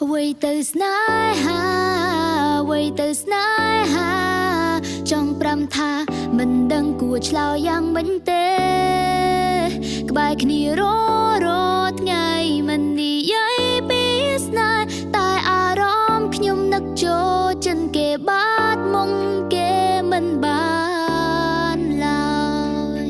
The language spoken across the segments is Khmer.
អ្វីទៅស្នេហាអ្វីទៅស្នេហាចង់ប្រាំថាមិនដឹងគួរឆ្លើយយ៉ាងម៉េចទេក្បែរគ្នារថ្ងៃមិននិយាយពីស្នេហ៍តែអារម្មណ៍ខ្ញុំនឹកចូលចិនគេបាត់មុងគេមិនបានឡើយ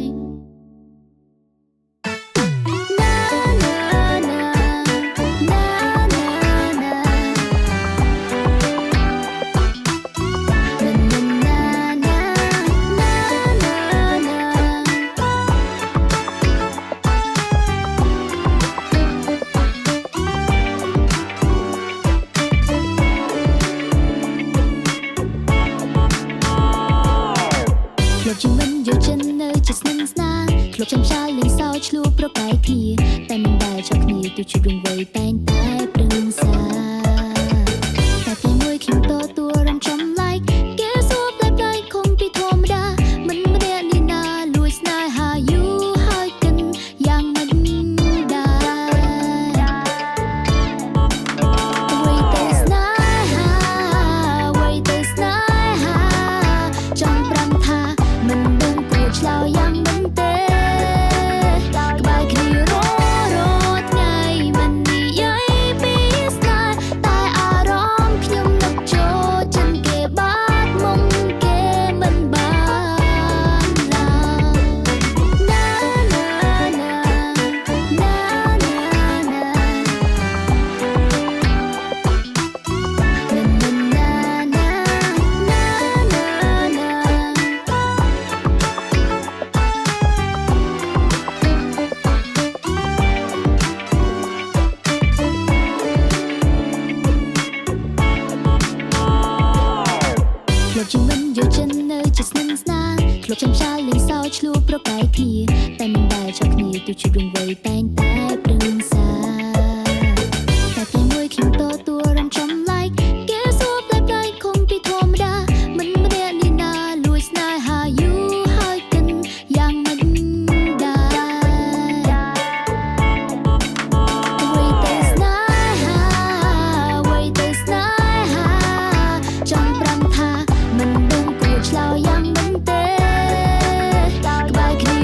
លោកជាមិនយកចិននៅជាស្នឹងស្នាងលោកចាំឆាយលេងសើចឆ្លួប្រកែកគ្នាតែមិនដែលចោលគ្នាទោះជារឿងវ័យតែងតែប្រឹងសាតែពេលមួយខ្ញុំទទួលរំចំឡែកគេសួរប្លែកៗគង់ពីធម្មតាមិនម្នាក់នេះណាលួចស្នេហាយូរហើយគិនយ៉ាងមិនដែរអ្វីទៅស្នេហាអ្វីទៅស្នេហាចង់ប្រាំថាមិនដឹងគួរឆ្លើយយ៉ាងម៉េចទេក្បែរគ្នាថ្ងៃមិននិយាយពីស្នេហ៍តែអារម្មណ៍ខ្ញុំនឹកចូលចិនគេបាត់មុងគេមិនបានឡើយណាលោកជាមិនយកចិននៅជាស្នឹងស្នាងលោកចាំឆាយលេងសើចឆ្លួប្រកែកគ្នាតែមិនដែលចោលគ្នាទោះជារឿងវ័យតែងតែប្រឹងសាតែពេលមួយខ្ញុំទទួលរំចំឡែកគេសួរប្លែកៗគង់ពីធម្មតាមិនម្នាក់នេះណាលួចស្នេហាយូរហើយគិនយ៉ាងមិនដែរអ្វីទៅស្នេហាអ្វីទៅស្នេហាចង់ប្រាំថាមិនដឹងគួរឆ្លើយយ៉ាងម៉េចទេក្បែរគ្នា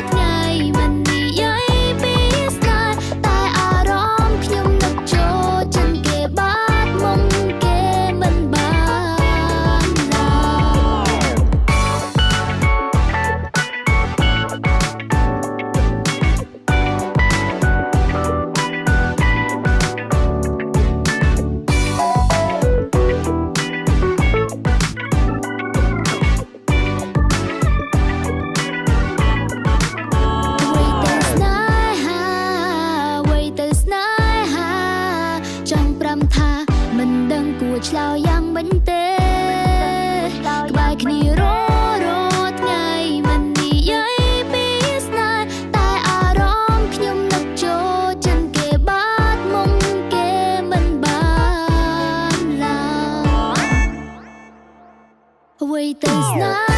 ថ្ងៃមិននិយាយពីស្នេហ៍តែអារម្មណ៍ខ្ញុំនឹកចូលចិនគេបាត់មុងគេមិនបានឡើយចង់ប្រាំថាមិនដឹងគួរឆ្លើយយ៉ាងម៉េចទេក្បែរគ្នាថ្ងៃមិននិយាយពីស្នេហ៍តែអារម្មណ៍ខ្ញុំនឹកចូលចិនគេបាត់មុងគេមិនបានឡើយអ្វីទៅស្នេហ៍